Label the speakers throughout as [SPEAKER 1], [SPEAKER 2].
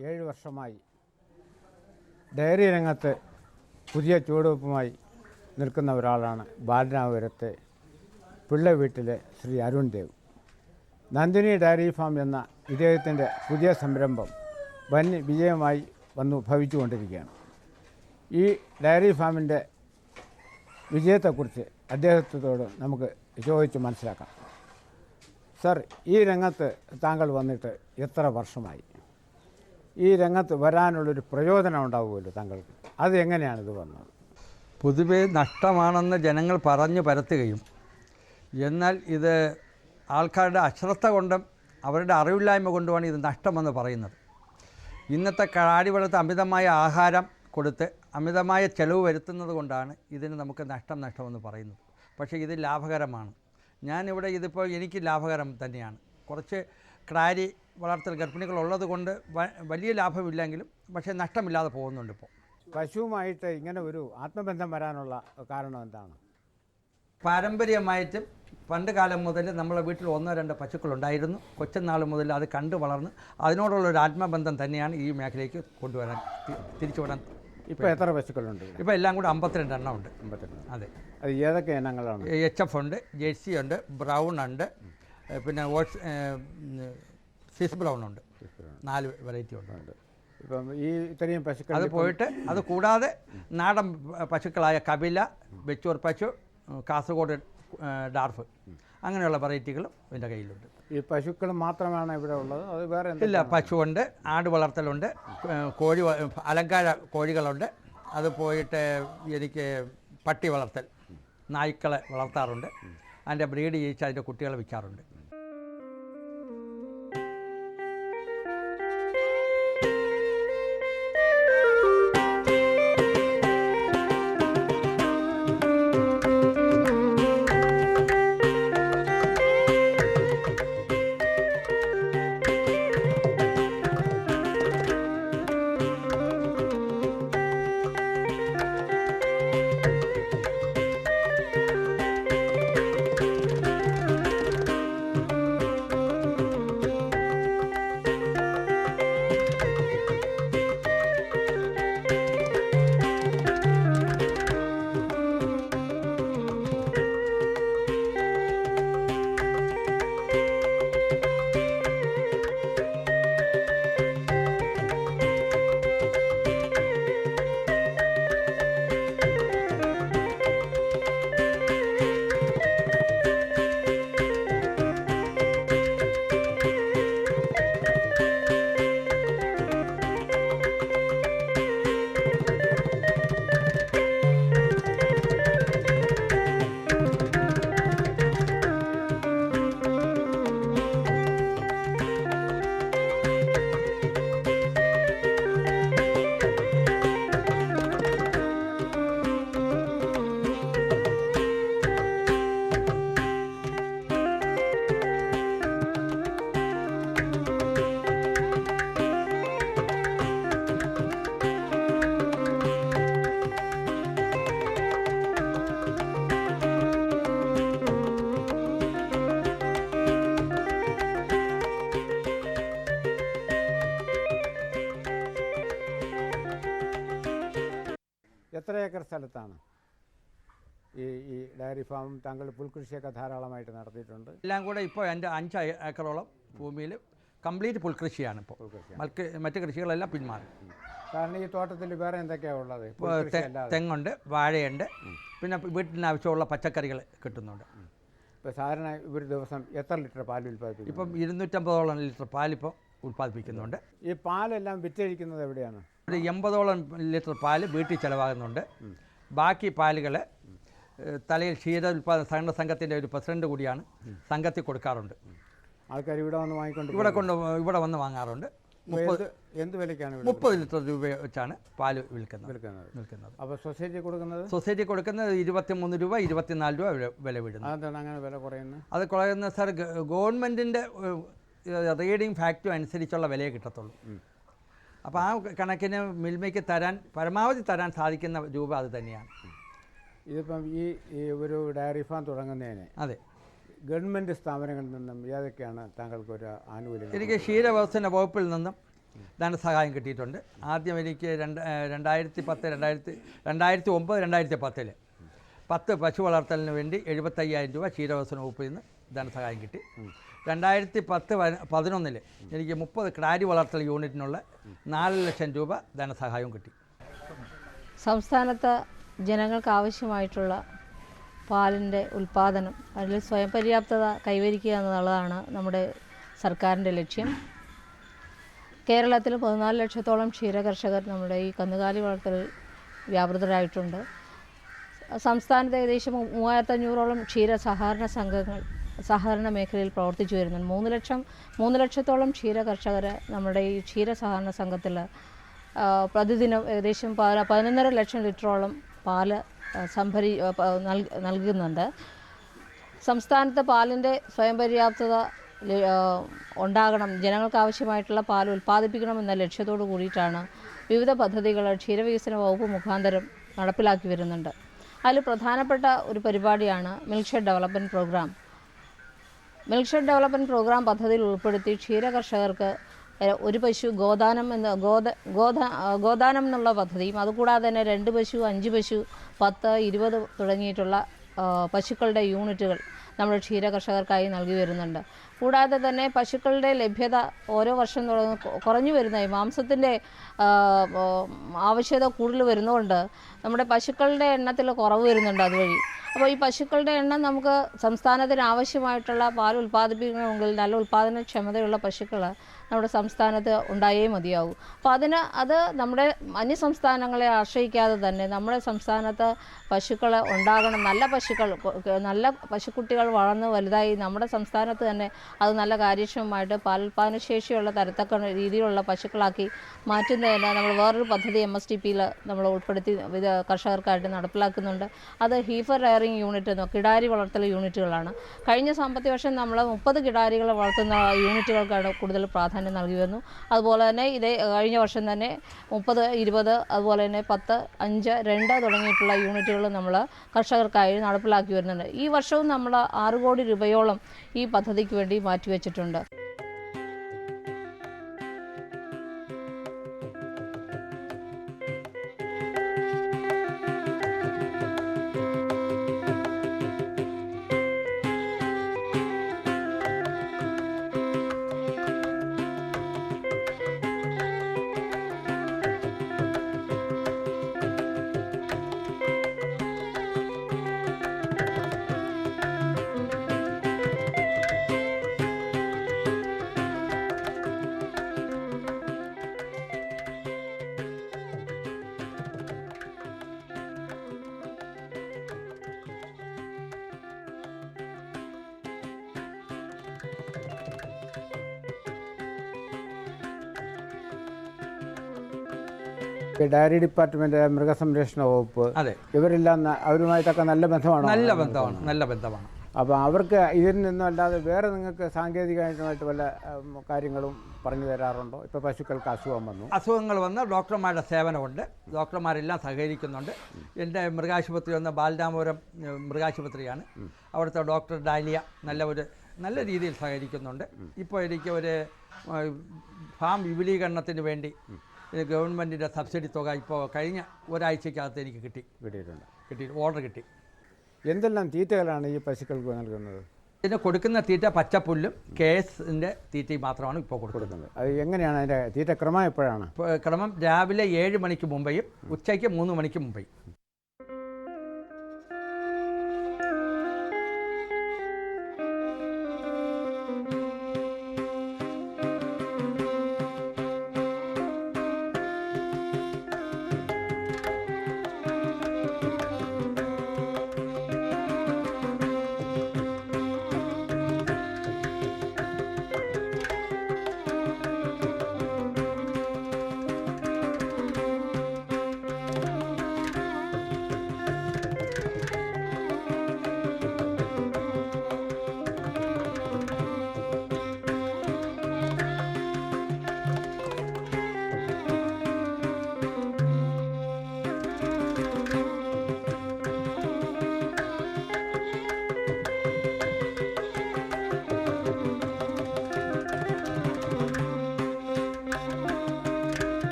[SPEAKER 1] 7 വർഷമായി ഡയറി രംഗത്ത് പുതിയ ചുവടുവെപ്പുമായി നിൽക്കുന്ന ഒരാളാണ് ബാലരാമപുരത്തെ പിള്ള വീട്ടിലെ ശ്രീ അരുൺ ദേവ്. നന്ദിനി ഡയറി ഫാം എന്ന ഇദ്ദേഹത്തിൻ്റെ പുതിയ സംരംഭം വൻ വിജയമായി ഭവിച്ചുകൊണ്ടിരിക്കുകയാണ്. ഈ ഡയറി ഫാമിൻ്റെ വിജയത്തെക്കുറിച്ച് അദ്ദേഹത്തോട് നമുക്ക് ചോദിച്ച് മനസ്സിലാക്കാം. സർ, ഈ രംഗത്ത് താങ്കൾ വന്നിട്ട് എത്ര വർഷമായി? ഈ രംഗത്ത് വരാനുള്ളൊരു പ്രയോജനം ഉണ്ടാവുമല്ലോ താങ്കൾക്ക്, അത് എങ്ങനെയാണിത് വന്നത്?
[SPEAKER 2] പൊതുവെ നഷ്ടമാണെന്ന് ജനങ്ങൾ പറഞ്ഞു പരത്തുകയും എന്നാൽ ഇത് ആൾക്കാരുടെ അശ്രദ്ധ കൊണ്ടും അവരുടെ അറിവില്ലായ്മ കൊണ്ടുമാണ് ഇത് നഷ്ടമെന്ന് പറയുന്നത്. ഇന്നത്തെ കാടിവളർത്ത് അമിതമായ ആഹാരം കൊടുത്ത് അമിതമായ ചെലവ് വരുത്തുന്നത് കൊണ്ടാണ് ഇതിന് നമുക്ക് നഷ്ടമെന്ന് പറയുന്നത്. പക്ഷേ ഇത് ലാഭകരമാണ്. ഞാനിവിടെ ഇതിപ്പോൾ എനിക്ക് ലാഭകരം തന്നെയാണ്. കുറച്ച് ക്രാരി വളർത്തൽ ഗർഭിണികളുള്ളത് കൊണ്ട് വലിയ ലാഭമില്ലെങ്കിലും പക്ഷേ നഷ്ടമില്ലാതെ പോകുന്നുണ്ട്. ഇപ്പോൾ
[SPEAKER 1] പശുവുമായിട്ട് ഇങ്ങനെ ഒരു ആത്മബന്ധം വരാനുള്ള കാരണം എന്താണ്?
[SPEAKER 2] പാരമ്പര്യമായിട്ടും പണ്ട് കാലം മുതൽ നമ്മളെ വീട്ടിൽ 1-2 പശുക്കളുണ്ടായിരുന്നു. കൊച്ചുനാൾ മുതൽ അത് കണ്ടു വളർന്ന് അതിനോടുള്ളൊരു ആത്മബന്ധം തന്നെയാണ് ഈ മേഖലയ്ക്ക് കൊണ്ടുവരാൻ തിരിച്ചുവിടാൻ.
[SPEAKER 1] ഇപ്പോൾ എത്ര പശുക്കളുണ്ട്?
[SPEAKER 2] ഇപ്പോൾ എല്ലാം കൂടെ 52 എണ്ണം ഉണ്ട്.
[SPEAKER 1] 52.
[SPEAKER 2] അതെ.
[SPEAKER 1] അത് ഏതൊക്കെ ഇനങ്ങളാണ്?
[SPEAKER 2] HF ഉണ്ട്, ജേഴ്സി ഉണ്ട്, ബ്രൗൺ ഉണ്ട്, പിന്നെ സ്വിസ് ബ്രൗൺ ഉണ്ട്. 4 വെറൈറ്റി ഉണ്ട്.
[SPEAKER 1] ഇപ്പം ഈ ഇത്രയും പശുക്കൾ
[SPEAKER 2] അത് പോയിട്ട് അത് കൂടാതെ നാടൻ പശുക്കളായ കപില, ബെച്ചൂർ പശു, കാസർഗോഡ് ഡാർഫ്, അങ്ങനെയുള്ള വെറൈറ്റികളും എൻ്റെ കയ്യിലുണ്ട്.
[SPEAKER 1] ഈ പശുക്കൾ മാത്രമാണ് ഇവിടെ ഉള്ളത്? അത് വേറെ
[SPEAKER 2] ഇല്ല, പശുവുണ്ട്, ആട് വളർത്തലുണ്ട്, കോഴി അലങ്കാര കോഴികളുണ്ട്. അത് പോയിട്ട് എനിക്ക് പട്ടി വളർത്തൽ, നായ്ക്കളെ വളർത്താറുണ്ട്. അതിൻ്റെ ബ്രീഡ് ചെയ്യിച്ച് അതിൻ്റെ കുട്ടികളെ വിൽക്കാറുണ്ട്.
[SPEAKER 1] എത്ര ഏക്കർ സ്ഥലത്താണ് ഈ ഡയറി ഫാമും? താങ്കൾ പുൽകൃഷിയൊക്കെ ധാരാളമായിട്ട് നടത്തിയിട്ടുണ്ട്.
[SPEAKER 2] എല്ലാം കൂടെ ഇപ്പോൾ എൻ്റെ 5 ഏക്കറോളം ഭൂമിയിൽ കംപ്ലീറ്റ് പുൽകൃഷിയാണ്. ഇപ്പോൾ മറ്റ് കൃഷികളെല്ലാം പിന്മാറി.
[SPEAKER 1] കാരണം ഈ തോട്ടത്തിൽ വേറെ എന്തൊക്കെയാണ് ഉള്ളത്?
[SPEAKER 2] തെങ്ങുണ്ട്, വാഴയുണ്ട്, പിന്നെ വീട്ടിന് ആവശ്യമുള്ള പച്ചക്കറികൾ കിട്ടുന്നുണ്ട്.
[SPEAKER 1] ഇപ്പോൾ സാധാരണ ഒരു ദിവസം എത്ര ലിറ്റർ പാൽ ഉൽപ്പാദിപ്പിക്കും?
[SPEAKER 2] ഇപ്പം 250ഓളം ലിറ്റർ പാലിപ്പോൾ ഉൽപ്പാദിപ്പിക്കുന്നുണ്ട്.
[SPEAKER 1] ഈ പാലെല്ലാം വിറ്റഴിക്കുന്നത് എവിടെയാണ്?
[SPEAKER 2] ഒരു 80ഓളം ലിറ്റർ പാല് വീട്ടിൽ ചിലവാകുന്നുണ്ട്. ബാക്കി പാലുകൾ തലയിൽ ക്ഷീര ഉൽപ്പാദന സഹകരണ സംഘത്തിൻ്റെ ഒരു പ്രസിഡന്റ് കൂടിയാണ്, സംഘത്തിൽ കൊടുക്കാറുണ്ട്.
[SPEAKER 1] ആൾക്കാർ ഇവിടെ വന്ന് വാങ്ങിക്കൊണ്ട്
[SPEAKER 2] ഇവിടെ വന്ന് വാങ്ങാറുണ്ട്.
[SPEAKER 1] എന്ത് വിലയ്ക്കാണ്?
[SPEAKER 2] 30 ലിറ്റർ രൂപ വെച്ചാണ് പാല് വിൽക്കുന്നത്.
[SPEAKER 1] അപ്പോൾ സൊസൈറ്റി കൊടുക്കുന്നത്?
[SPEAKER 2] സൊസൈറ്റി കൊടുക്കുന്നത് 23 രൂപ 24 രൂപ വില വിടുന്നു.
[SPEAKER 1] അതെന്താണ് അങ്ങനെ വില കുറയുന്നത്?
[SPEAKER 2] അത് കുറയുന്നത് സാർ, ഗവൺമെൻറ്റിൻ്റെ റീഡിങ് ഫാക്റ്റും അനുസരിച്ചുള്ള വിലയെ കിട്ടത്തുള്ളൂ. അപ്പോൾ ആ കണക്കിന് മിൽമയ്ക്ക് പരമാവധി തരാൻ സാധിക്കുന്ന രൂപ അത് തന്നെയാണ്.
[SPEAKER 1] ഇതിപ്പം ഈ ഒരു ഡയറി ഫാം തുടങ്ങുന്നതിന്
[SPEAKER 2] അതെ
[SPEAKER 1] ഗവൺമെൻറ് സ്ഥാപനങ്ങളിൽ നിന്നും ഏതൊക്കെയാണ് താങ്കൾക്ക് ഒരു ആനുകൂല്യം?
[SPEAKER 2] എനിക്ക് ക്ഷീരവ്യവസായ വകുപ്പിൽ നിന്നും ധനസഹായം കിട്ടിയിട്ടുണ്ട്. ആദ്യം എനിക്ക് 2009 2010 10 പശു വളർത്തലിന് വേണ്ടി 75,000 രൂപ ക്ഷീരവികസന വകുപ്പിൽ നിന്ന് ധനസഹായം കിട്ടി. 2010-11 എനിക്ക് 30 ക്രാരി വളർത്തൽ യൂണിറ്റിനുള്ള 4 ലക്ഷം രൂപ ധനസഹായവും കിട്ടി.
[SPEAKER 3] സംസ്ഥാനത്ത് ജനങ്ങൾക്ക് ആവശ്യമായിട്ടുള്ള പാലിൻ്റെ ഉൽപ്പാദനം, അതിൽ സ്വയം പര്യാപ്തത കൈവരിക്കുക എന്നുള്ളതാണ് നമ്മുടെ സർക്കാരിൻ്റെ ലക്ഷ്യം. കേരളത്തിൽ 14 ലക്ഷത്തോളം ക്ഷീരകർഷകർ നമ്മുടെ ഈ കന്നുകാലി വളർത്തലിൽ വ്യാപൃതരായിട്ടുണ്ട്. സംസ്ഥാനത്ത് ഏകദേശം 3500ഓളം ക്ഷീര സഹകരണ സംഘങ്ങൾ സഹകരണ മേഖലയിൽ പ്രവർത്തിച്ചു വരുന്നുണ്ട്. 3 ലക്ഷത്തോളം ക്ഷീര കർഷകർ നമ്മുടെ ഈ ക്ഷീര സഹകരണ സംഘത്തിൽ പ്രതിദിനം ഏകദേശം 11.5 ലക്ഷം ലിറ്ററോളം പാല് നൽകുന്നുണ്ട്. സംസ്ഥാനത്ത് പാലിൻ്റെ സ്വയം പര്യാപ്തത ഉണ്ടാകണം, ജനങ്ങൾക്ക് ആവശ്യമായിട്ടുള്ള പാൽ ഉൽപ്പാദിപ്പിക്കണമെന്ന ലക്ഷ്യത്തോടു കൂടിയിട്ടാണ് വിവിധ പദ്ധതികൾ ക്ഷീരവികസന വകുപ്പ് മുഖാന്തരം നടപ്പിലാക്കി വരുന്നുണ്ട്. അതിൽ പ്രധാനപ്പെട്ട ഒരു പരിപാടിയാണ് milk shed development programme. Milk shed development programme പദ്ധതിയിൽ ഉൾപ്പെടുത്തി ക്ഷീര കർഷകർക്ക് ഒരു പശു ഗോദാനം എന്നുള്ള പദ്ധതിയും, അതുകൂടാതെ തന്നെ 2 പശു, 5 പശു, 10, 20 തുടങ്ങിയിട്ടുള്ള പശുക്കളുടെ യൂണിറ്റുകൾ നമ്മുടെ ക്ഷീര കർഷകർക്കായി നൽകി വരുന്നുണ്ട്. കൂടാതെ തന്നെ പശുക്കളുടെ ലഭ്യത ഓരോ വർഷം കുറഞ്ഞു വരുന്നതായി, മാംസത്തിൻ്റെ ആവശ്യകത കൂടുതൽ വരുന്നതുകൊണ്ട് നമ്മുടെ പശുക്കളുടെ എണ്ണത്തിൽ കുറവ് വരുന്നുണ്ട് അതുവഴി. അപ്പോൾ ഈ പശുക്കളുടെ എണ്ണം നമുക്ക് സംസ്ഥാനത്തിന് ആവശ്യമായിട്ടുള്ള പാൽ ഉൽപ്പാദിപ്പിക്കണമെങ്കിൽ നല്ല ഉൽപ്പാദനക്ഷമതയുള്ള പശുക്കൾ നമ്മുടെ സംസ്ഥാനത്ത് ഉണ്ടായേ മതിയാകൂ. അപ്പോൾ അത് നമ്മുടെ അന്യ സംസ്ഥാനങ്ങളെ ആശ്രയിക്കാതെ തന്നെ നമ്മുടെ സംസ്ഥാനത്ത് പശുക്കൾ ഉണ്ടാകണം. നല്ല പശുക്കുട്ടികൾ വളർന്ന് വലുതായി നമ്മുടെ സംസ്ഥാനത്ത് തന്നെ അത് നല്ല കാര്യക്ഷമമായിട്ട് പാലുൽപാദനശേഷിയുള്ള തരത്തക്ക രീതിയിലുള്ള പശുക്കളാക്കി മാറ്റുന്നതിന് നമ്മൾ വേറൊരു പദ്ധതി MSDPയിൽ നമ്മൾ ഉൾപ്പെടുത്തി കർഷകർക്കായിട്ട് നടപ്പിലാക്കുന്നുണ്ട്. അത് ഹീഫർ റെയറിംഗ് യൂണിറ്റ് കിടാരി വളർത്തൽ യൂണിറ്റുകളാണ്. കഴിഞ്ഞ സാമ്പത്തിക വർഷം നമ്മൾ 30 കിടാരികളെ വളർത്തുന്ന യൂണിറ്റുകൾക്കാണ് കൂടുതൽ പ്രാധാന്യം നൽകി വരുന്നു. അതുപോലെ തന്നെ കഴിഞ്ഞ വർഷം തന്നെ 30, 20, അതുപോലെ തന്നെ 10, 5, 2 തുടങ്ങിയിട്ടുള്ള യൂണിറ്റുകൾ നമ്മൾ കർഷകർക്കായി നടപ്പിലാക്കി വരുന്നുണ്ട്. ഈ വർഷവും നമ്മൾ 6 കോടി രൂപയോളം ഈ പദ്ധതിക്ക് വേണ്ടി മാറ്റിവെച്ചിട്ടുണ്ട്.
[SPEAKER 1] ഡയറി ഡിപ്പാർട്ട്മെന്റ്, മൃഗസംരക്ഷണ വകുപ്പ്,
[SPEAKER 2] അതെ,
[SPEAKER 1] ഇവരെല്ലാം അവരുമായിട്ടൊക്കെ നല്ല ബന്ധമാണ്.
[SPEAKER 2] നല്ല ബന്ധമാണ്.
[SPEAKER 1] അപ്പോൾ അവർക്ക് ഇതിൽ നിന്നും അല്ലാതെ വേറെ നിങ്ങൾക്ക് സാങ്കേതികമായിട്ട് വല്ല കാര്യങ്ങളും പറഞ്ഞു തരാറുണ്ടോ? ഇപ്പോൾ പശുക്കൾക്ക് അസുഖങ്ങൾ
[SPEAKER 2] വന്ന് ഡോക്ടർമാരുടെ സേവനമുണ്ട്. ഡോക്ടർമാരെല്ലാം സഹകരിക്കുന്നുണ്ട്. എൻ്റെ മൃഗാശുപത്രി വന്ന ബാലരാമപുരം മൃഗാശുപത്രിയാണ്. അവിടുത്തെ ഡോക്ടർ ഡാലിയ നല്ല രീതിയിൽ സഹകരിക്കുന്നുണ്ട്. ഇപ്പോൾ എനിക്ക് ഒരു ഫാം വിപുലീകരണത്തിന് വേണ്ടി ഗവൺമെൻറ്റിൻ്റെ സബ്സിഡി തുക ഇപ്പോൾ കഴിഞ്ഞ ഒരാഴ്ചക്കകത്ത് എനിക്ക് കിട്ടി ഓർഡർ കിട്ടി.
[SPEAKER 1] എന്തെല്ലാം തീറ്റകളാണ് ഈ പശുക്കൾക്ക് നൽകുന്നത്?
[SPEAKER 2] ഇതിന് കൊടുക്കുന്ന തീറ്റ പച്ചപ്പുല്ലും കേസിൻ്റെ തീറ്റയും മാത്രമാണ് ഇപ്പോൾ കൊടുക്കുന്നത്.
[SPEAKER 1] അത് എങ്ങനെയാണ് അതിൻ്റെ തീറ്റ ക്രമം? എപ്പോഴാണ്
[SPEAKER 2] ക്രമം? രാവിലെ 7 മണിക്ക് മുമ്പേയും ഉച്ചയ്ക്ക് 3 മണിക്ക് മുമ്പേയും.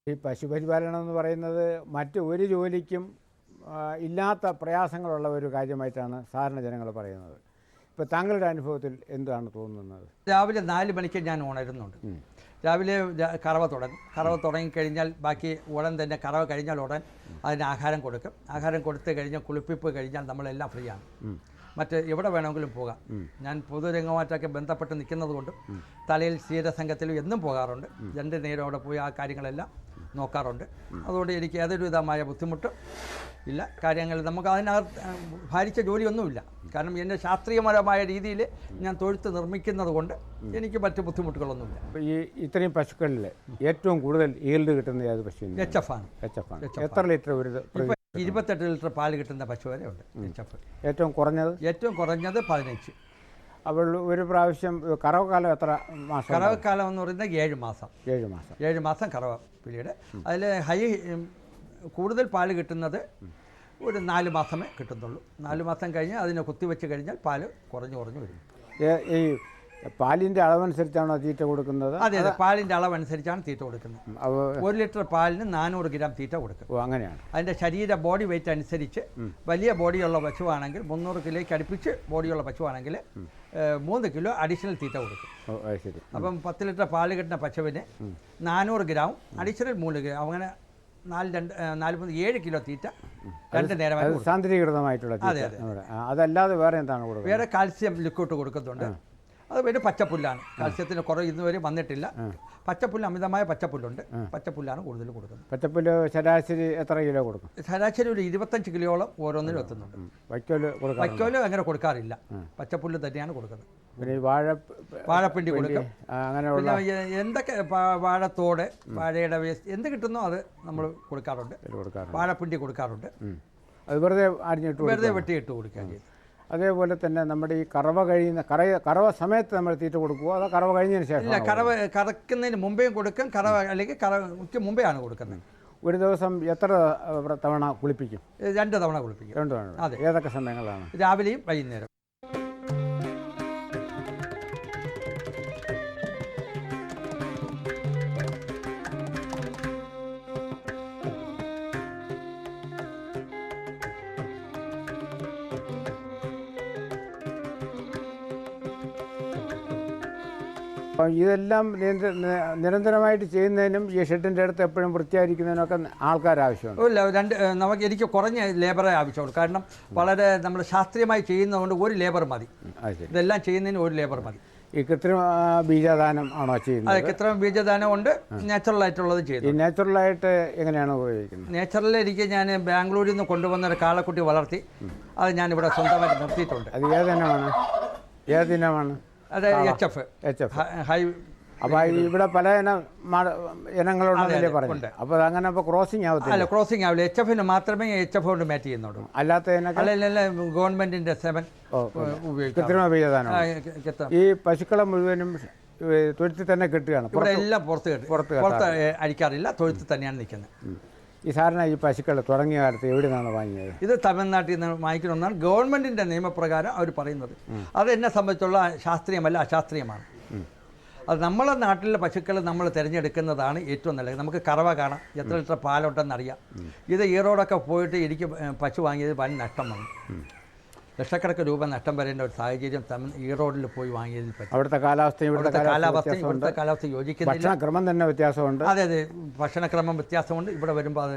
[SPEAKER 1] ഈ പശുപരിപാലനം എന്ന് പറയുന്നത് മറ്റ് ഒരു ജോലിക്കും ഇല്ലാത്ത പ്രയാസങ്ങളുള്ള ഒരു കാര്യമായിട്ടാണ് സാധാരണ ജനങ്ങൾ പറയുന്നത്. ഇപ്പോൾ താങ്കളുടെ അനുഭവത്തിൽ എന്താണ് തോന്നുന്നത്?
[SPEAKER 2] രാവിലെ 4 മണിക്ക് ഞാൻ ഉണരുന്നുണ്ട്. രാവിലെ കറവ തുടങ്ങും. കറവ തുടങ്ങിക്കഴിഞ്ഞാൽ ബാക്കി ഉടൻ തന്നെ കറവ കഴിഞ്ഞാൽ ഉടൻ അതിന് ആഹാരം കൊടുക്കും. ആഹാരം കൊടുത്തു കഴിഞ്ഞാൽ കുളിപ്പിപ്പ് കഴിഞ്ഞാൽ നമ്മളെല്ലാം ഫ്രീ ആണ്. മറ്റ് എവിടെ വേണമെങ്കിലും പോകാം. ഞാൻ പൊതുരംഗമായിട്ടൊക്കെ ബന്ധപ്പെട്ട് നിൽക്കുന്നത് കൊണ്ടും തലയിൽ ക്ഷീരസംഘത്തിലും എന്നും പോകാറുണ്ട്. 2 നേരം അവിടെ പോയി ആ കാര്യങ്ങളെല്ലാം നോക്കാറുണ്ട്. അതുകൊണ്ട് എനിക്ക് യാതൊരു വിധമായ ബുദ്ധിമുട്ടും ഇല്ല. കാര്യങ്ങൾ നമുക്ക് അതിനകത്ത് ഭാരിച്ച ജോലിയൊന്നുമില്ല. കാരണം എൻ്റെ ശാസ്ത്രീയപരമായ രീതിയിൽ ഞാൻ തൊഴുത്ത് നിർമ്മിക്കുന്നത് കൊണ്ട് എനിക്ക് മറ്റ് ബുദ്ധിമുട്ടുകളൊന്നുമില്ല.
[SPEAKER 1] ഈ ഇത്രയും പശുക്കളിൽ ഏറ്റവും കൂടുതൽ ഈൽഡ് കിട്ടുന്ന ഏത് പശുവിന്?
[SPEAKER 2] HF ആണ്.
[SPEAKER 1] എത്ര ലിറ്റർ ഒരു
[SPEAKER 2] 28 ലിറ്റർ പാല് കിട്ടുന്ന പശു വരെ ഉണ്ട് HF.
[SPEAKER 1] ഏറ്റവും കുറഞ്ഞത്
[SPEAKER 2] 15.
[SPEAKER 1] അപ്പോൾ ഒരു പ്രാവശ്യം കറവക്കാലം എത്ര മാസം?
[SPEAKER 2] കറവക്കാലം എന്ന് പറയുന്നത് 7 മാസം. 7 മാസം കറവ പീരീഡ്. അതിൽ കൂടുതൽ പാല് കിട്ടുന്നത് ഒരു 4 മാസമേ കിട്ടുന്നുള്ളൂ. 4 മാസം കഴിഞ്ഞ് അതിനെ കുത്തിവെച്ച് കഴിഞ്ഞാൽ പാല് കുറഞ്ഞു വരും.
[SPEAKER 1] ഈ പാലിൻ്റെ അളവനുസരിച്ചാണോ തീറ്റ കൊടുക്കുന്നത്?
[SPEAKER 2] അതെ, പാലിൻ്റെ അളവനുസരിച്ചാണ് തീറ്റ കൊടുക്കുന്നത്. 1 ലിറ്റർ പാലിന് 400 ഗ്രാം തീറ്റ കൊടുക്കും.
[SPEAKER 1] അങ്ങനെയാണ്.
[SPEAKER 2] അതിൻ്റെ ബോഡി വെയിറ്റ് അനുസരിച്ച് വലിയ ബോഡിയുള്ള പശുവാണെങ്കിൽ 300 കിലോയ്ക്ക് അടുപ്പിച്ച് ബോഡിയുള്ള പശുവാണെങ്കിൽ 3 കിലോ അഡീഷണൽ തീറ്റ കൊടുക്കും. അപ്പം 10 ലിറ്റർ പാല് കിട്ടുന്ന പശുവിന് 400 ഗ്രാം അഡീഷണൽ 3 ഗ്രാം, അങ്ങനെ 7 കിലോ തീറ്റ 2 നേരം
[SPEAKER 1] സാന്ദ്രീകൃതമായിട്ടുള്ള. അതല്ലാതെ വേറെ എന്താണ് കൊടുക്കുന്നത്?
[SPEAKER 2] വേറെ കാൽസ്യം ലിക്വിഡ് കൊടുക്കുന്നുണ്ട്. അത് പിന്നെ പച്ചപ്പുല്ലാണ്. കാൽസ്യത്തിന് കുറവ് ഇന്നുവരെ വന്നിട്ടില്ല. പച്ചപ്പുല്ല്, അമിതമായ പച്ചപ്പുല്ലുണ്ട്. പച്ചപ്പുല്ലാണ് കൂടുതൽ കൊടുക്കുന്നത്.
[SPEAKER 1] പച്ചപ്പുല്ല് ശരാശരി എത്ര കിലോ കൊടുക്കും?
[SPEAKER 2] ശരാശരി ഒരു 25 കിലോയോളം ഓരോന്നിനും എത്തുന്നുണ്ട്. വൈക്കോല് അങ്ങനെ കൊടുക്കാറില്ല. പച്ചപ്പുല്ല് തന്നെയാണ് കൊടുക്കുന്നത്.
[SPEAKER 1] പിന്നെ
[SPEAKER 2] വാഴപ്പിണ്ടി കൊടുക്കും.
[SPEAKER 1] അങ്ങനെയുള്ള
[SPEAKER 2] എന്തൊക്കെ വാഴത്തോട്, വാഴയുടെ വേസ്റ്റ് എന്ത് കിട്ടുന്നോ അത് നമ്മൾ കൊടുക്കാറുണ്ട്. വാഴപ്പിണ്ടി കൊടുക്കാറുണ്ട്.
[SPEAKER 1] അത് വെറുതെ
[SPEAKER 2] വെട്ടിയിട്ട് കൊടുക്കുക ചെയ്യും.
[SPEAKER 1] അതേപോലെ തന്നെ നമ്മുടെ ഈ കറവ സമയത്ത് നമ്മൾ തീറ്റ കൊടുക്കുമോ അതോ കറവ കഴിഞ്ഞതിന് ശേഷം?
[SPEAKER 2] ഇല്ല, കറക്കുന്നതിന് മുമ്പേയും കൊടുക്കും. അല്ലെങ്കിൽ കറവയ്ക്ക് മുമ്പേ ആണ് കൊടുക്കുന്നത്.
[SPEAKER 1] ഒരു ദിവസം എത്ര തവണ കുളിപ്പിക്കും?
[SPEAKER 2] 2 തവണ കുളിപ്പിക്കും.
[SPEAKER 1] 2 തവണ.
[SPEAKER 2] അതെ.
[SPEAKER 1] ഏതൊക്കെ സമയങ്ങളാണ്?
[SPEAKER 2] രാവിലെയും വൈകുന്നേരം.
[SPEAKER 1] ഇതെല്ലാം നിരന്തരമായിട്ട് ചെയ്യുന്നതിനും ഈ ഷെഡിൻ്റെ അടുത്ത് എപ്പോഴും വൃത്തിയായിരിക്കുന്നതിനൊക്കെ ആൾക്കാർ ആവശ്യമുണ്ട്.
[SPEAKER 2] ഇല്ല, എനിക്ക് കുറഞ്ഞ ലേബറേ ആവശ്യമുള്ളൂ. കാരണം വളരെ നമ്മൾ ശാസ്ത്രീയമായി ചെയ്യുന്നതുകൊണ്ട് ഒരു ലേബർ മതി. ഇതെല്ലാം ചെയ്യുന്നതിന് ഒരു ലേബർ മതി.
[SPEAKER 1] ഈ കൃത്രിമ ബീജദാനം ആണോ ചെയ്യുന്നത്?
[SPEAKER 2] അതെ, കൃത്രിമ ബീജദാനം ഉണ്ട്. നാച്ചുറൽ ആയിട്ടുള്ളത് ചെയ്യുന്നു.
[SPEAKER 1] ഈ നാച്ചുറലായിട്ട് എങ്ങനെയാണ് ഉപയോഗിക്കുന്നത്?
[SPEAKER 2] നാച്ചുറൽ എനിക്ക് ഞാൻ ബാംഗ്ലൂരിൽ നിന്ന് കൊണ്ടുവന്ന ഒരു കാളക്കുട്ടി വളർത്തി അത് ഞാനിവിടെ സ്വന്തമായിട്ട് നിർത്തിയിട്ടുണ്ട്.
[SPEAKER 1] അത് ഏതിനമാണ്?
[SPEAKER 2] അത് HF. ഹൈ.
[SPEAKER 1] അപ്പോൾ ഇവിടെ പല ഇനങ്ങളുണ്ടെന്നല്ലേ പറഞ്ഞു. അപ്പോൾ അങ്ങനെ അപ്പോൾ ക്രോസിംഗ് ആവത്തില്ല?
[SPEAKER 2] അല്ല, ക്രോസിംഗ് ആവില്ല. HF മാത്രമേ HF കൊണ്ട് മാറ്റ് ചെയ്യുന്നുള്ളൂ.
[SPEAKER 1] അല്ലാത്തതിനല്ല
[SPEAKER 2] ഗവൺമെന്റിന്റെ 7 ഉപയോഗിക്കും.
[SPEAKER 1] കൃത്രിമ ബീജദാനം. ഈ പശുക്കളെ മുഴുവനും തൊഴുത്തിൽ തന്നെ കെട്ടുകയാണ്?
[SPEAKER 2] ഇവിടെ എല്ലാം പുറത്ത് അടിക്കാറില്ല, തൊഴുത്തിൽ തന്നെയാണ് നിൽക്കുന്നത്.
[SPEAKER 1] ഈ സാധാരണ ഈ പശുക്കൾ തുടങ്ങിയ കാലത്ത് എവിടെ നിന്നാണ് വാങ്ങിയത്?
[SPEAKER 2] ഇത് തമിഴ്നാട്ടിൽ നിന്ന് വാങ്ങിക്കണമെന്നാണ് ഗവൺമെൻറ്റിൻ്റെ നിയമപ്രകാരം അവർ പറയുന്നത്. അത് എന്നെ സംബന്ധിച്ചുള്ള ശാസ്ത്രീയമല്ല, അശാസ്ത്രീയമാണ്. അത് നമ്മളെ നാട്ടിലെ പശുക്കൾ നമ്മൾ തിരഞ്ഞെടുക്കുന്നതാണ് ഏറ്റവും നല്ലത്. നമുക്ക് കറവ കാണാം, എത്ര ലിറ്റർ പാലുണ്ടെന്നറിയാം. ഇത് ഈറോഡൊക്കെ പോയിട്ട് എനിക്ക് പശു വാങ്ങിയത് വൻ നഷ്ടം വന്നു. ലക്ഷക്കണക്കിന് രൂപ നഷ്ടം വരേണ്ട ഒരു സാഹചര്യം ഈറോഡിൽ പോയി വാങ്ങിയതിൽ പറ്റും.
[SPEAKER 1] അവിടുത്തെ കാലാവസ്ഥയും ഇവിടുത്തെ
[SPEAKER 2] കാലാവസ്ഥ യോജിക്കുന്നില്ല.
[SPEAKER 1] ഭക്ഷണക്രമം തന്നെ വ്യത്യാസമുണ്ട്.
[SPEAKER 2] അതെ, ഭക്ഷണക്രമം വ്യത്യാസമുണ്ട്. ഇവിടെ വരുമ്പോൾ അത്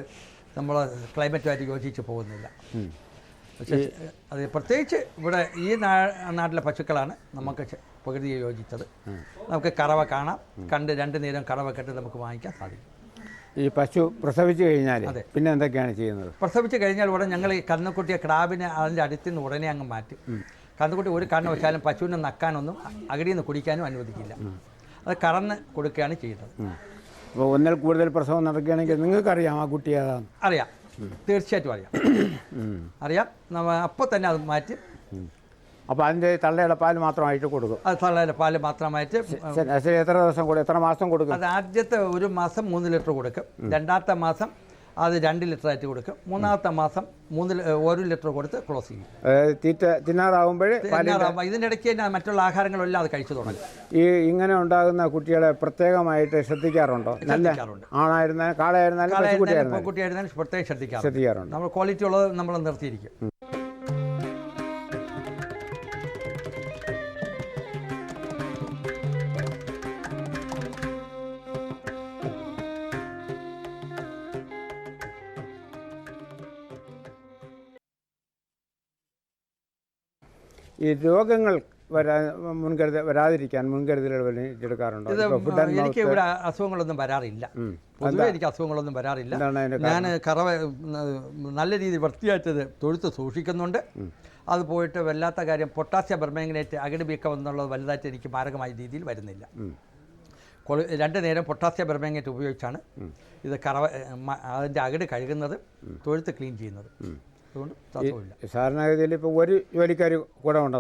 [SPEAKER 2] നമ്മൾ ക്ലൈമറ്റുമായിട്ട് യോജിച്ച് പോകുന്നില്ല. പക്ഷേ അത് പ്രത്യേകിച്ച് ഇവിടെ ഈ നാട്ടിലെ പശുക്കളാണ് നമുക്ക് പ്രകൃതിയെ യോജിച്ചത്. നമുക്ക് കറവ കാണാം, കണ്ട് 2 നേരം കറവ കെട്ട് നമുക്ക് വാങ്ങിക്കാൻ സാധിക്കും.
[SPEAKER 1] ഈ പശു പ്രസവിച്ച് കഴിഞ്ഞാൽ പിന്നെ എന്തൊക്കെയാണ് ചെയ്യുന്നത്?
[SPEAKER 2] പ്രസവിച്ച് കഴിഞ്ഞാൽ ഉടനെ ഞങ്ങൾ ഈ കന്നുകുട്ടിയെ ക്രാബിനെ അതിൻ്റെ അടുത്ത് നിന്ന് ഉടനെ അങ്ങ് മാറ്റും. കന്നുകുട്ടി ഒരു കാരണവശാലും പശുവിനെ നക്കാനൊന്നും അകടിയിൽ നിന്ന് കുടിക്കാനും അനുവദിക്കില്ല. അത് കറന്ന് കൊടുക്കുകയാണ് ചെയ്യുന്നത്.
[SPEAKER 1] അപ്പോൾ ഒന്നിൽ കൂടുതൽ പ്രസവം നടക്കുകയാണെങ്കിൽ നിങ്ങൾക്കറിയാം ആ കുട്ടി ഏതാണ്?
[SPEAKER 2] അറിയാം, തീർച്ചയായിട്ടും അറിയാം. അപ്പോൾ തന്നെ അത് മാറ്റി.
[SPEAKER 1] അപ്പോൾ അതിൻ്റെ തള്ളയുടെ പാല് മാത്രമായിട്ട് കൊടുക്കും?
[SPEAKER 2] അത് തള്ളയുടെ പാല് മാത്രമായിട്ട്.
[SPEAKER 1] എത്ര ദിവസം കൊടുക്കും? എത്ര മാസം കൊടുക്കും?
[SPEAKER 2] അത് ആദ്യത്തെ 1 മാസം 3 ലിറ്റർ കൊടുക്കും. 2ാമത്തെ മാസം അത് 2 ലിറ്ററായിട്ട് കൊടുക്കും. 3-ാമത്തെ മാസം 1 ലിറ്റർ കൊടുത്ത് ക്ലോസ് ചെയ്യും.
[SPEAKER 1] അതായത് തീറ്റ തിന്നാറാവുമ്പോൾ
[SPEAKER 2] ഇതിൻ്റെ ഇടയ്ക്ക് തന്നെ മറ്റുള്ള ആഹാരങ്ങളെല്ലാം അത് കഴിച്ചു തുടങ്ങും.
[SPEAKER 1] ഈ ഇങ്ങനെ ഉണ്ടാകുന്ന കുട്ടികളെ പ്രത്യേകമായിട്ട് ശ്രദ്ധിക്കാറുണ്ടോ? നല്ല ആണായിരുന്നാലും കാളയായിരുന്നാലും
[SPEAKER 2] കുട്ടിയായിരുന്നാലും പ്രത്യേകം ശ്രദ്ധിക്കാറുണ്ട്. നമ്മൾ ക്വാളിറ്റി ഉള്ളത് നമ്മൾ നിർത്തിയിരിക്കും.
[SPEAKER 1] ഈ രോഗങ്ങൾ വരാതിരിക്കാൻ മുൻകരുതലുകൾ എടുക്കാറുണ്ടോ?
[SPEAKER 2] എനിക്ക് ഇവിടെ അസുഖങ്ങളൊന്നും വരാറില്ല. പൊതുവെ എനിക്ക് അസുഖങ്ങളൊന്നും വരാറില്ല. ഞാൻ കറവ നല്ല രീതിയിൽ വൃത്തിയായിട്ടത് തൊഴുത്ത് സൂക്ഷിക്കുന്നുണ്ട്. അത് പോയിട്ട് വല്ലാത്ത കാര്യം പൊട്ടാസ്യം പെർമാംഗനേറ്റ് അകിട് വീക്കം എന്നുള്ളത് വലുതായിട്ട് എനിക്ക് മാരകമായ രീതിയിൽ വരുന്നില്ല. 2 നേരം പൊട്ടാസ്യം പെർമാംഗനേറ്റ് ഉപയോഗിച്ചാണ് ഇത് അതിൻ്റെ അകിട് കഴുകുന്നത്, തൊഴുത്ത് ക്ലീൻ ചെയ്യുന്നത്.
[SPEAKER 1] സാധാരണഗതിയിൽ ഇപ്പോൾ ഒരു ജോലിക്കാർ കൂടെ ഉണ്ടോ?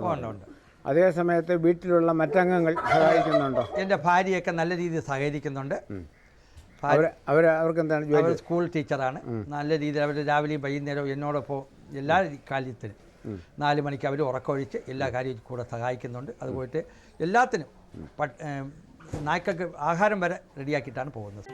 [SPEAKER 1] അതേ സമയത്ത് വീട്ടിലുള്ള മറ്റംഗങ്ങൾ സഹായിക്കുന്നുണ്ടോ?
[SPEAKER 2] എൻ്റെ ഭാര്യയൊക്കെ നല്ല രീതിയിൽ സഹകരിക്കുന്നുണ്ട്.
[SPEAKER 1] അവർക്ക് എന്താണ് ജോലി?
[SPEAKER 2] അവർ സ്കൂൾ ടീച്ചറാണ്. നല്ല രീതിയിൽ അവർ രാവിലെയും വൈകുന്നേരവും എന്നോടൊപ്പം എല്ലാ കാര്യത്തിനും 4 മണിക്ക് അവർ ഉറക്കമൊഴിച്ച് എല്ലാ കാര്യവും കൂടെ സഹായിക്കുന്നുണ്ട്. അതുപോയിട്ട് എല്ലാത്തിനും നായ്ക്കൾക്ക് ആഹാരം വരെ റെഡിയാക്കിയിട്ടാണ് പോകുന്നത്.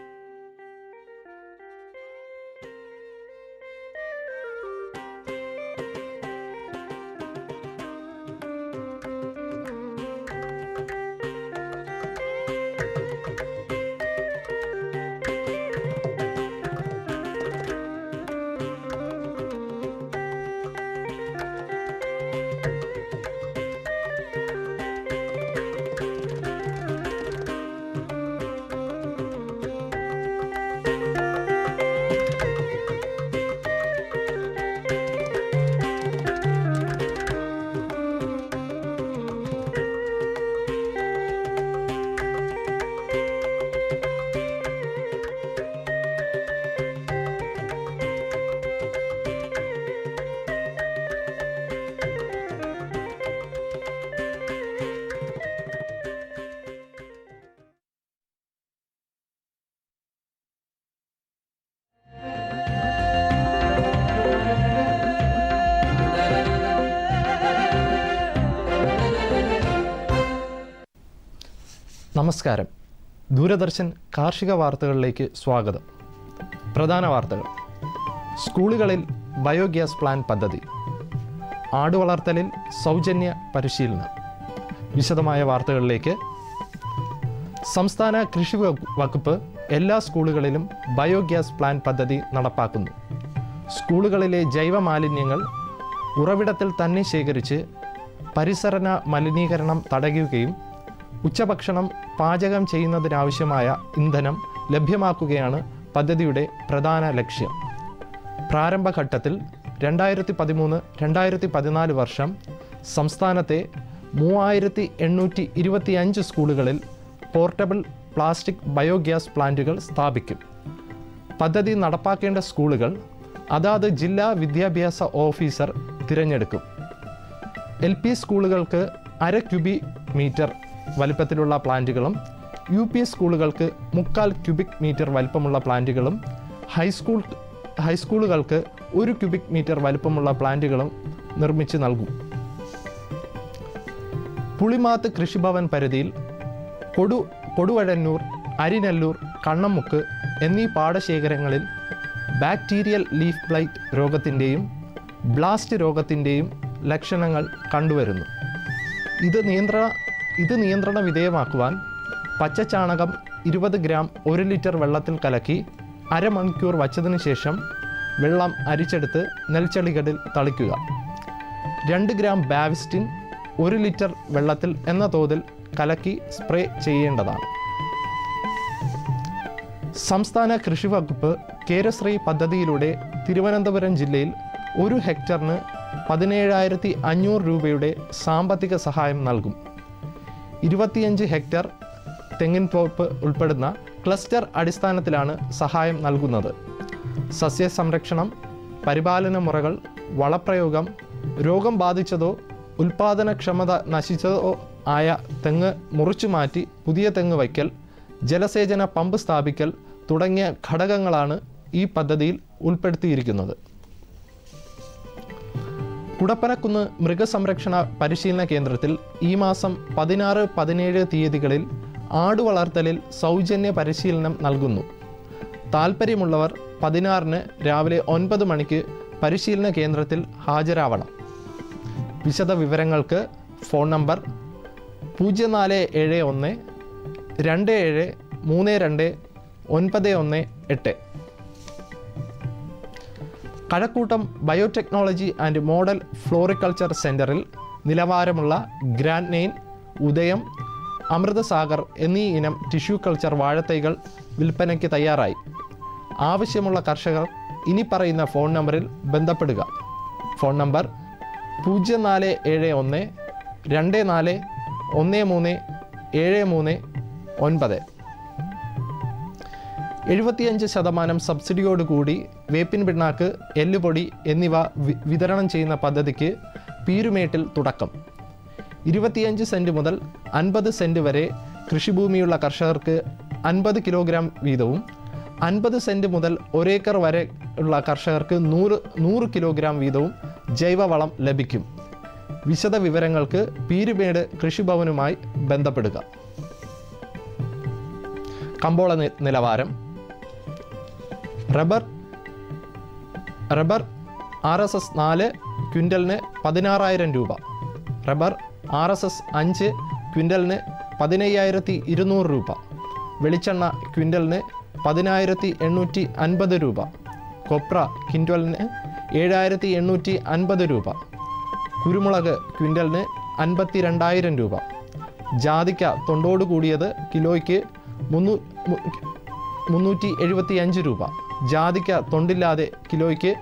[SPEAKER 4] നമസ്കാരം. ദൂരദർശൻ കാർഷിക വാർത്തകളിലേക്ക് സ്വാഗതം. പ്രധാന വാർത്തകൾ. സ്കൂളുകളിൽ ബയോഗ്യാസ് പ്ലാന്റ് പദ്ധതി. ആടുവളർത്തലിൽ സൗജന്യ പരിശീലനം. വിശദമായ വാർത്തകളിലേക്ക്. സംസ്ഥാന കൃഷി വകുപ്പ് എല്ലാ സ്കൂളുകളിലും ബയോഗ്യാസ് പ്ലാന്റ് പദ്ധതി നടപ്പാക്കുന്നു. സ്കൂളുകളിലെ ജൈവ മാലിന്യങ്ങൾ ഉറവിടത്തിൽ തന്നെ ശേഖരിച്ച് പരിസര മലിനീകരണം തടയുകയും ഉച്ചഭക്ഷണം പാചകം ചെയ്യുന്നതിനാവശ്യമായ ഇന്ധനം ലഭ്യമാക്കുകയാണ് പദ്ധതിയുടെ പ്രധാന ലക്ഷ്യം. പ്രാരംഭഘട്ടത്തിൽ 2013-2014 വർഷം സംസ്ഥാനത്തെ 3825 സ്കൂളുകളിൽ പോർട്ടബിൾ പ്ലാസ്റ്റിക് ബയോഗ്യാസ് പ്ലാന്റുകൾ സ്ഥാപിക്കും. പദ്ധതി നടപ്പാക്കേണ്ട സ്കൂളുകൾ അതാത് ജില്ലാ വിദ്യാഭ്യാസ ഓഫീസർ തിരഞ്ഞെടുക്കും. LP സ്കൂളുകൾക്ക് 1/2 ക്യൂബിക് മീറ്റർ വലിപ്പത്തിലുള്ള പ്ലാന്റുകളും UP സ്കൂളുകൾക്ക് 3/4 ക്യൂബിക് മീറ്റർ വലിപ്പമുള്ള പ്ലാന്റുകളും ഹൈസ്കൂളുകൾക്ക് 1 ക്യൂബിക് മീറ്റർ വലിപ്പമുള്ള പ്ലാന്റുകളും നിർമ്മിച്ച് നൽകും. പുളിമാത്ത് കൃഷിഭവൻ പരിധിയിൽ കൊടുവഴന്നൂർ, അരിനെല്ലൂർ, കണ്ണമുക്ക് എന്നീ പാടശേഖരങ്ങളിൽ ബാക്ടീരിയൽ ലീഫ് ബ്ലൈറ്റ് രോഗത്തിൻ്റെയും ബ്ലാസ്റ്റ് രോഗത്തിൻ്റെയും ലക്ഷണങ്ങൾ കണ്ടുവരുന്നു. ഇത് നിയന്ത്രണ വിധേയമാക്കുവാൻ പച്ചച്ചാണകം 20 ഗ്രാം 1 ലിറ്റർ വെള്ളത്തിൽ കലക്കി അരമണിക്കൂർ വച്ചതിന് ശേഷം വെള്ളം അരിച്ചെടുത്ത് നെൽച്ചെടികളിൽ തളിക്കുക. 2 ഗ്രാം ബാവിസ്റ്റിൻ 1 ലിറ്റർ വെള്ളത്തിൽ എന്ന തോതിൽ കലക്കി സ്പ്രേ ചെയ്യേണ്ടതാണ്. സംസ്ഥാന കൃഷി വകുപ്പ് കേരശ്രീ പദ്ധതിയിലൂടെ തിരുവനന്തപുരം ജില്ലയിൽ 1 ഹെക്ടറിന് 17,500 രൂപയുടെ സാമ്പത്തിക സഹായം നൽകും. 25 ഹെക്ടർ തെങ്ങിൻ തോപ്പ് ഉൾപ്പെടുന്ന ക്ലസ്റ്റർ അടിസ്ഥാനത്തിലാണ് സഹായം നൽകുന്നത്. സസ്യസംരക്ഷണം, പരിപാലന മുറകൾ, വളപ്രയോഗം, രോഗം ബാധിച്ചതോ ഉൽപാദനക്ഷമത നശിച്ചതോ ആയ തെങ്ങ് മുറിച്ചു മാറ്റി പുതിയ തെങ്ങ് വയ്ക്കൽ, ജലസേചന പമ്പ് സ്ഥാപിക്കൽ തുടങ്ങിയ ഘടകങ്ങളാണ് ഈ പദ്ധതിയിൽ ഉൾപ്പെടുത്തിയിരിക്കുന്നത്. കുടപ്പനക്കുന്ന് മൃഗസംരക്ഷണ പരിശീലന കേന്ദ്രത്തിൽ ഈ മാസം 16, 17 തീയതികളിൽ ആടുവളർത്തലിൽ സൗജന്യ പരിശീലനം നൽകുന്നു. താൽപ്പര്യമുള്ളവർ 16-ന് രാവിലെ 9 മണിക്ക് പരിശീലന കേന്ദ്രത്തിൽ ഹാജരാവണം. വിശദ വിവരങ്ങൾക്ക് phone number 0471 27 32 918. Kazhakkoottam biotechnology and model floriculture സെൻറ്ററിൽ നിലവാരമുള്ള ഗ്രാൻഡ് നെയിൻ, ഉദയം, അമൃതസാഗർ എന്നീ ഇനം ടിഷ്യൂ കൾച്ചർ വാഴത്തൈകൾ വിൽപ്പനയ്ക്ക് തയ്യാറായി. ആവശ്യമുള്ള കർഷകർ ഇനി പറയുന്ന ഫോൺ നമ്പറിൽ ബന്ധപ്പെടുക. Phone number 0471 24 13 739. 75% സബ്സിഡിയോടുകൂടി വേപ്പിൻ പിണ്ണാക്ക്, എല്ലുപൊടി എന്നിവ വിതരണം ചെയ്യുന്ന പദ്ധതിക്ക് പീരുമേട്ടിൽ തുടക്കം. 25 സെൻറ്റ് മുതൽ 50 സെൻറ്റ് വരെ കൃഷിഭൂമിയുള്ള കർഷകർക്ക് 50 കിലോഗ്രാം വീതവും 50 സെൻറ്റ് മുതൽ 1 ഏക്കർ വരെ ഉള്ള കർഷകർക്ക് 100 കിലോഗ്രാം വീതവും ജൈവവളം ലഭിക്കും. വിശദ വിവരങ്ങൾക്ക് പീരുമേട് കൃഷിഭവനുമായി ബന്ധപ്പെടുക. കമ്പോള നിലവാരം. റബ്ബർ RSS 4 ക്വിൻ്റലിന് 16,000 രൂപ. റബ്ബർ RSS 5 ക്വിൻ്റലിന് 15,200 രൂപ. വെളിച്ചെണ്ണ ക്വിൻ്റലിന് 10,850 രൂപ. കൊപ്ര ക്വിൻ്റലിന് 7,850 രൂപ. കുരുമുളക് ക്വിൻ്റലിന് 52,000 രൂപ. ജാതിക്ക തൊണ്ടോട് കൂടിയത് കിലോയ്ക്ക് 375 രൂപ. ജാതിക്ക തൊണ്ടില്ലാതെ കിലോയ്ക്ക്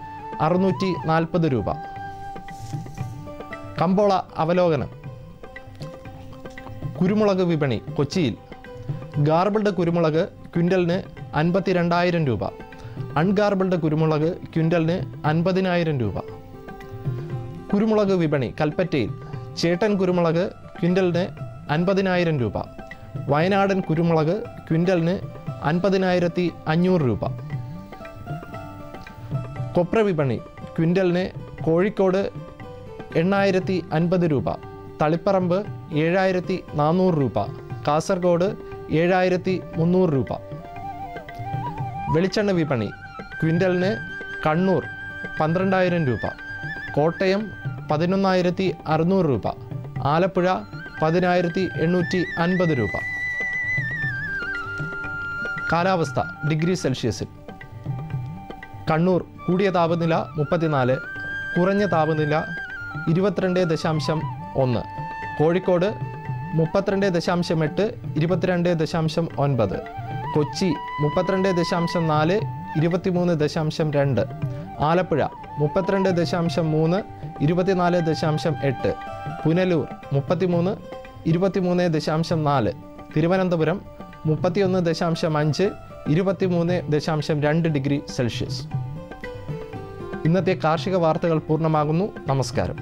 [SPEAKER 4] 640 രൂപ. കമ്പോള അവലോകനം. കുരുമുളക് വിപണി കൊച്ചിയിൽ. ഗാർബിൾഡ് കുരുമുളക് ക്വിൻ്റലിന് 52,000 രൂപ. അൺഗാർബിൾഡ് കുരുമുളക് ക്വിൻ്റലിന് 50,000 രൂപ. കുരുമുളക് വിപണി കൽപ്പറ്റയിൽ. ചേട്ടൻ കുരുമുളക് ക്വിൻ്റലിന് 50,000 രൂപ. വയനാടൻ കുരുമുളക് ക്വിൻ്റലിന് 50,500 രൂപ. കൊപ്ര വിപണി ക്വിൻ്റലിന് കോഴിക്കോട് 8,050 രൂപ. തളിപ്പറമ്പ് 7,400 രൂപ. കാസർഗോഡ് 7,300 രൂപ. വെളിച്ചെണ്ണ വിപണി ക്വിൻ്റലിന് കണ്ണൂർ 12,000 രൂപ. കോട്ടയം 11,600 രൂപ. ആലപ്പുഴ 10,850 രൂപ. കാലാവസ്ഥ ഡിഗ്രി സെൽഷ്യസിൽ. കണ്ണൂർ കൂടിയ താപനില 34, കുറഞ്ഞ താപനില 22.1. കോഴിക്കോട് 32.8, 22.9. കൊച്ചി 32.4, 23.2. ആലപ്പുഴ 32.3, 24.8. പുനലൂർ 33, 23.4. Thiruvananthapuram 31.5, 23.2 degree Celsius. ഇന്നത്തെ കാർഷിക വാർത്തകൾ പൂർണ്ണമാകുന്നു. നമസ്കാരം.